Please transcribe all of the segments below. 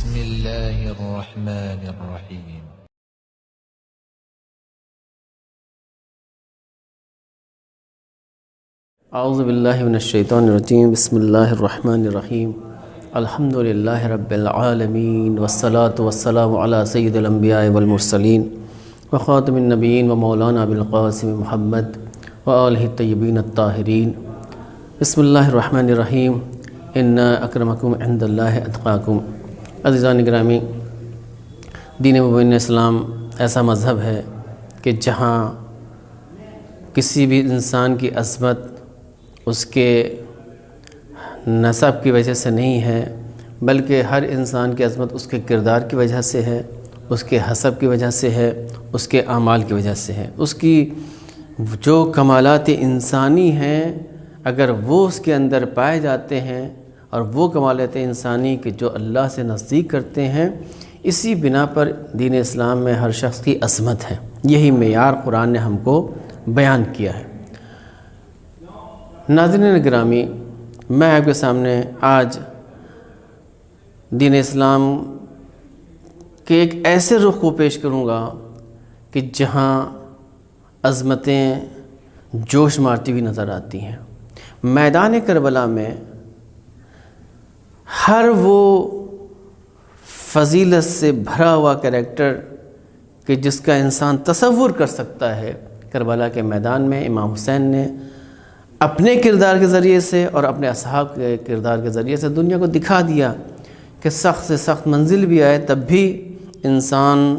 بسم الله الرحمن الرحيم. اعوذ باللہ من الشیطان الرجیم. بسم اللہ الرحمن الرحیم. الحمد للہ رب العالمین والصلاة والسلام علی سید الانبیاء والمرسلین وخاتم النبیین ومولانا بالقاسم محمد وآلہ الطیبین الطاہرین. بسم اللہ الرحمن الرحیم. ان اکرمکم عند اللہ اتقاکم. عزیزان گرامی، دین مبین اسلام ایسا مذہب ہے کہ جہاں کسی بھی انسان کی عظمت اس کے نسب کی وجہ سے نہیں ہے، بلکہ ہر انسان کی عظمت اس کے کردار کی وجہ سے ہے، اس کے حسب کی وجہ سے ہے، اس کے اعمال کی وجہ سے ہے. اس کی جو کمالات انسانی ہیں اگر وہ اس کے اندر پائے جاتے ہیں، اور وہ کمالات انسانی کہ جو اللہ سے نزدیک کرتے ہیں، اسی بنا پر دین اسلام میں ہر شخص کی عظمت ہے. یہی معیار قرآن نے ہم کو بیان کیا ہے. ناظرین گرامی، میں آپ کے سامنے آج دین اسلام کے ایک ایسے رخ کو پیش کروں گا کہ جہاں عظمتیں جوش مارتی ہوئی نظر آتی ہیں. میدان کربلا میں ہر وہ فضیلت سے بھرا ہوا کریکٹر کہ جس کا انسان تصور کر سکتا ہے، کربلا کے میدان میں امام حسین نے اپنے کردار کے ذریعے سے اور اپنے اصحاب کے کردار کے ذریعے سے دنیا کو دکھا دیا کہ سخت سے سخت منزل بھی آئے تب بھی انسان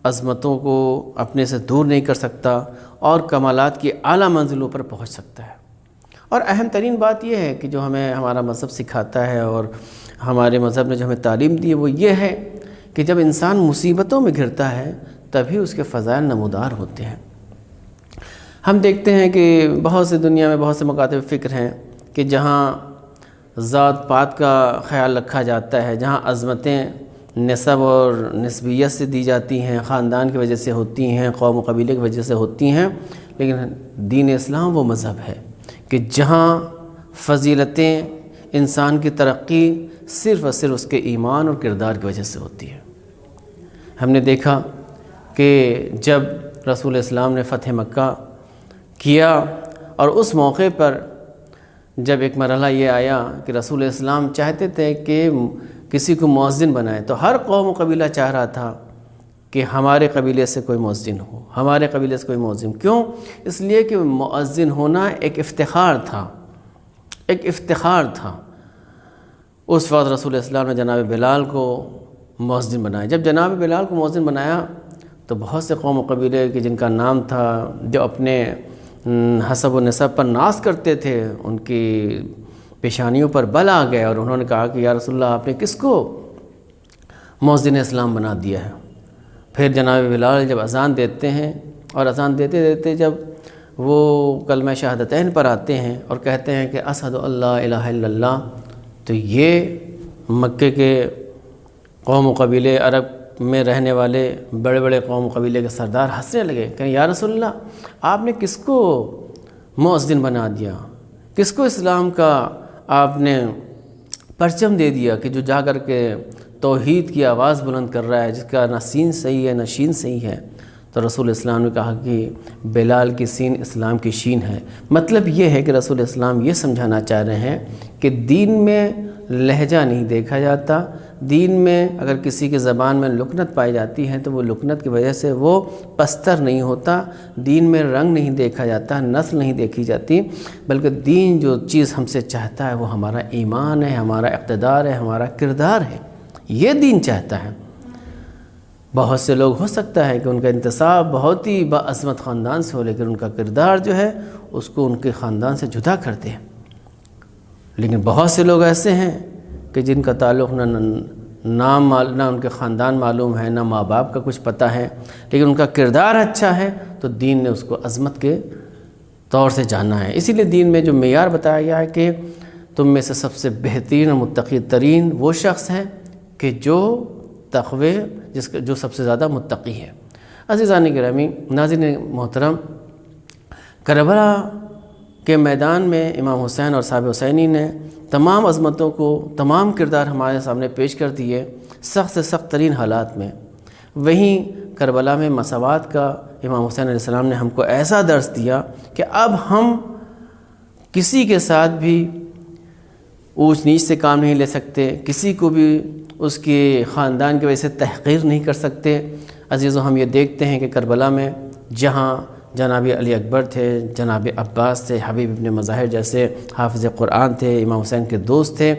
عظمتوں کو اپنے سے دور نہیں کر سکتا اور کمالات کی اعلیٰ منزلوں پر پہنچ سکتا ہے. اور اہم ترین بات یہ ہے کہ جو ہمیں ہمارا مذہب سکھاتا ہے اور ہمارے مذہب نے جو ہمیں تعلیم دی ہے وہ یہ ہے کہ جب انسان مصیبتوں میں گھرتا ہے تبھی اس کے فضائل نمودار ہوتے ہیں. ہم دیکھتے ہیں کہ بہت سے دنیا میں بہت سے مکاتب فکر ہیں کہ جہاں ذات پات کا خیال رکھا جاتا ہے، جہاں عظمتیں نسب اور نسبیت سے دی جاتی ہیں، خاندان کی وجہ سے ہوتی ہیں، قوم و قبیلے کی وجہ سے ہوتی ہیں، لیکن دین اسلام وہ مذہب ہے کہ جہاں فضیلتیں انسان کی ترقی صرف اور صرف اس کے ایمان اور کردار کی وجہ سے ہوتی ہے. ہم نے دیکھا کہ جب رسول اسلام نے فتح مکہ کیا اور اس موقع پر جب ایک مرحلہ یہ آیا کہ رسول اسلام چاہتے تھے کہ کسی کو مؤذن بنائے، تو ہر قوم و قبیلہ چاہ رہا تھا کہ ہمارے قبیلے سے کوئی مؤذن ہو، ہمارے قبیلے سے کوئی مؤذن. کیوں؟ اس لیے کہ مؤذن ہونا ایک افتخار تھا، ایک افتخار تھا. اس وقت رسول اسلام نے جناب بلال کو مؤذن بنایا. جب جناب بلال کو مؤذن بنایا تو بہت سے قوم و قبیلے کے جن کا نام تھا، جو اپنے حسب و نسب پر ناز کرتے تھے، ان کی پیشانیوں پر بل آ گئے اور انہوں نے کہا کہ یا رسول اللہ، آپ نے کس کو مؤذن اسلام بنا دیا ہے؟ پھر جناب بلال جب اذان دیتے ہیں اور اذان دیتے دیتے جب وہ کلمہ شہادتین پر آتے ہیں اور کہتے ہیں کہ اشہد ان لا الہ الا اللہ، تو یہ مکے کے قوم و قبیلے، عرب میں رہنے والے بڑے بڑے قوم و قبیلے کے سردار ہنسنے لگے کہ یا رسول اللہ، آپ نے کس کو مؤذن بنا دیا؟ کس کو اسلام کا آپ نے پرچم دے دیا کہ جو جا کر کے توحید کی آواز بلند کر رہا ہے، جس کا نہ سین صحیح ہے نہ شین صحیح ہے؟ تو رسول اسلام نے کہا کہ بلال کی سین اسلام کی شین ہے. مطلب یہ ہے کہ رسول اسلام یہ سمجھانا چاہ رہے ہیں کہ دین میں لہجہ نہیں دیکھا جاتا. دین میں اگر کسی کی زبان میں لکنت پائی جاتی ہے تو وہ لکنت کی وجہ سے وہ پستر نہیں ہوتا. دین میں رنگ نہیں دیکھا جاتا، نسل نہیں دیکھی جاتی، بلکہ دین جو چیز ہم سے چاہتا ہے وہ ہمارا ایمان ہے، ہمارا اقتدار ہے، ہمارا کردار ہے. یہ دین چاہتا ہے. بہت سے لوگ ہو سکتا ہے کہ ان کا انتساب بہت ہی باعظمت خاندان سے ہو، لیکن ان کا کردار جو ہے اس کو ان کے خاندان سے جدا کرتے ہیں. لیکن بہت سے لوگ ایسے ہیں کہ جن کا تعلق نہ نہ ان کے خاندان معلوم ہے، نہ ماں باپ کا کچھ پتہ ہے، لیکن ان کا کردار اچھا ہے تو دین نے اس کو عظمت کے طور سے جانا ہے. اسی لیے دین میں جو معیار بتایا گیا ہے کہ تم میں سے سب سے بہترین اور متقی ترین وہ شخص ہے کہ جو تقوی، جو سب سے زیادہ متقی ہے. عزیزان گرامی، ناظرین محترم، کربلا کہ میدان میں امام حسین اور صاحب حسینی نے تمام عظمتوں کو، تمام کردار ہمارے سامنے پیش کر دیے سخت سے سخت ترین حالات میں۔ وہیں کربلا میں مساوات کا امام حسین علیہ السلام نے ہم کو ایسا درس دیا کہ اب ہم کسی کے ساتھ بھی اونچ نیچ سے کام نہیں لے سکتے، کسی کو بھی اس کے خاندان کی وجہ سے تحقیر نہیں کر سکتے۔ عزیزوں، ہم یہ دیکھتے ہیں کہ کربلا میں جہاں جناب علی اکبر تھے، جناب عباس تھے، حبیب ابن مظاہر جیسے حافظ قرآن تھے، امام حسین کے دوست تھے،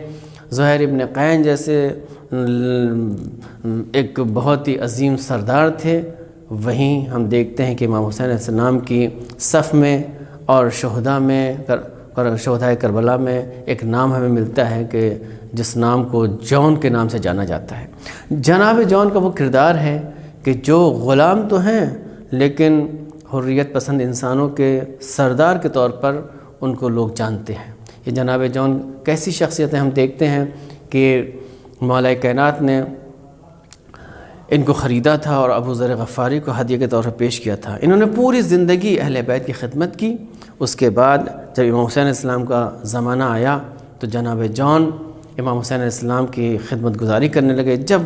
زہیر ابن قین جیسے ایک بہت ہی عظیم سردار تھے، وہیں ہم دیکھتے ہیں کہ امام حسین علیہ السلام کی صف میں اور شہدائے کربلا میں ایک نام ہمیں ملتا ہے کہ جس نام کو جون کے نام سے جانا جاتا ہے۔ جناب جون کا وہ کردار ہے کہ جو غلام تو ہیں لیکن حریت پسند انسانوں کے سردار کے طور پر ان کو لوگ جانتے ہیں۔ یہ جناب جون کیسی شخصیت ہے؟ ہم دیکھتے ہیں کہ مولا کائنات نے ان کو خریدا تھا اور ابو ذر غفاری کو ہدیہ کے طور پر پیش کیا تھا۔ انہوں نے پوری زندگی اہل بیت کی خدمت کی۔ اس کے بعد جب امام حسین علیہ السلام کا زمانہ آیا تو جناب جون امام حسین علیہ السلام کی خدمت گزاری کرنے لگے۔ جب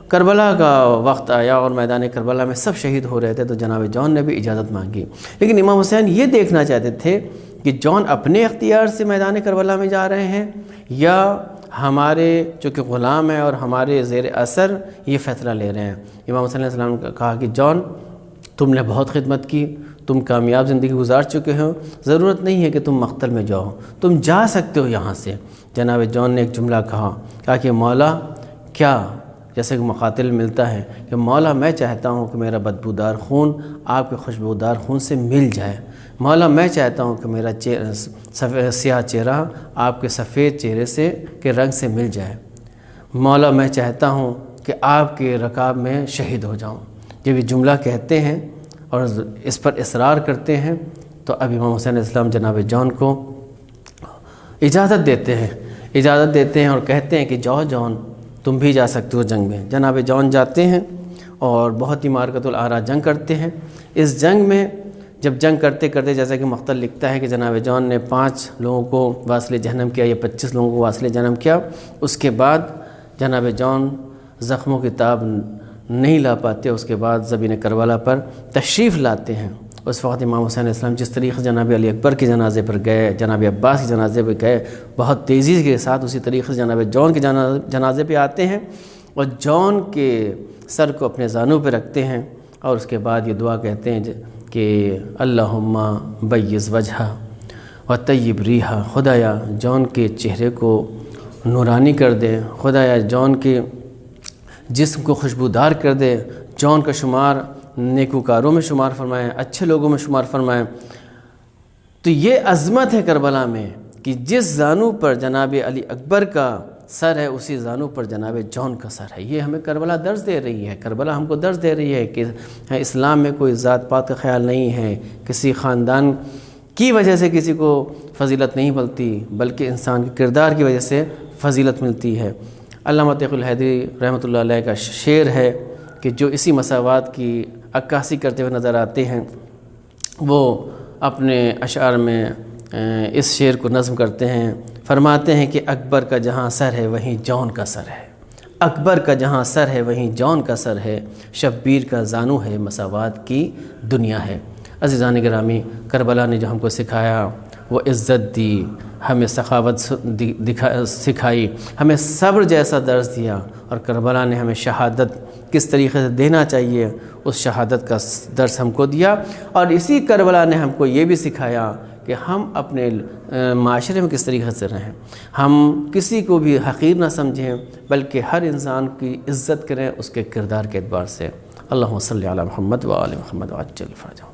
کربلا کا وقت آیا اور میدان کربلا میں سب شہید ہو رہے تھے تو جناب جون نے بھی اجازت مانگی، لیکن امام حسین یہ دیکھنا چاہتے تھے کہ جون اپنے اختیار سے میدان کربلا میں جا رہے ہیں یا ہمارے چونکہ غلام ہیں اور ہمارے زیر اثر یہ فیصلہ لے رہے ہیں۔ امام حسین علیہ السلام نے کہا کہ جون، تم نے بہت خدمت کی، تم کامیاب زندگی گزار چکے ہو، ضرورت نہیں ہے کہ تم مقتل میں جاؤ، تم جا سکتے ہو یہاں سے۔ جناب جون نے ایک جملہ کہا کہ مولا، کیا؟ جیسے کہ مقاتل ملتا ہے کہ مولا میں چاہتا ہوں کہ میرا بدبودار خون آپ کے خوشبودار خون سے مل جائے، مولا میں چاہتا ہوں کہ میرا سیاہ چہرہ آپ کے سفید چہرے کے رنگ سے مل جائے، مولا میں چاہتا ہوں کہ آپ کے رکاب میں شہید ہو جاؤں۔ جب یہ جملہ کہتے ہیں اور اس پر اصرار کرتے ہیں تو اب امام حسین علیہ السلام جناب جون کو اجازت دیتے ہیں اور کہتے ہیں کہ جاؤ جون، تم بھی جا سکتے ہو جنگ میں۔ جناب جون جاتے ہیں اور بہت ہی معرکۃ الآرا جنگ کرتے ہیں۔ اس جنگ میں جب جنگ کرتے کرتے جیسا کہ مختل لکھتا ہے کہ جناب جون نے 5 لوگوں کو واصل جہنم کیا یا 25 لوگوں کو واصل جہنم کیا۔ اس کے بعد جناب جون زخموں کی تاب نہیں لا پاتے، اس کے بعد زمین کربلا پر تشریف لاتے ہیں۔ اس وقت امام حسین علیہ السلام جس طریقے سے جناب علی اکبر کے جنازے پر گئے، جناب عباس کے جنازے پہ گئے، بہت تیزی کے ساتھ اسی طریقے سے جناب جون کے جنازے پہ آتے ہیں اور جون کے سر کو اپنے زانوں پہ رکھتے ہیں اور اس کے بعد یہ دعا کہتے ہیں کہ اللہم بیض وجہہ و طیب ریحہ، خدایا جون کے چہرے کو نورانی کر دے، خدایا جون کے جسم کو خوشبودار کر دے، جون کا شمار نیکوکاروں میں شمار فرمائیں، اچھے لوگوں میں شمار فرمائیں۔ تو یہ عظمت ہے کربلا میں کہ جس زانو پر جناب علی اکبر کا سر ہے اسی زانو پر جناب جون کا سر ہے۔ یہ ہمیں کربلا درس دے رہی ہے، کربلا ہم کو درس دے رہی ہے کہ اسلام میں کوئی ذات پات کا خیال نہیں ہے، کسی خاندان کی وجہ سے کسی کو فضیلت نہیں ملتی بلکہ انسان کے کردار کی وجہ سے فضیلت ملتی ہے۔ علامہ تقی الحیدری رحمۃ اللہ علیہ کا شعر ہے کہ جو اسی مساوات کی عکاسی کرتے ہوئے نظر آتے ہیں، وہ اپنے اشعار میں اس شعر کو نظم کرتے ہیں، فرماتے ہیں کہ اکبر کا جہاں سر ہے وہیں جون کا سر ہے، اکبر کا جہاں سر ہے وہیں جون کا سر ہے، شبیر کا زانو ہے مساوات کی دنیا ہے۔ عزیزان گرامی، کربلا نے جو ہم کو سکھایا وہ عزت دی، ہمیں سخاوت سکھائی، ہمیں صبر جیسا درس دیا، اور کربلا نے ہمیں شہادت کس طریقے سے دینا چاہیے اس شہادت کا درس ہم کو دیا، اور اسی کربلا نے ہم کو یہ بھی سکھایا کہ ہم اپنے معاشرے میں کس طریقے سے رہیں، ہم کسی کو بھی حقیر نہ سمجھیں بلکہ ہر انسان کی عزت کریں اس کے کردار کے اعتبار سے۔ اللہم صلی علی محمد و آل محمد وعجل فرجہ۔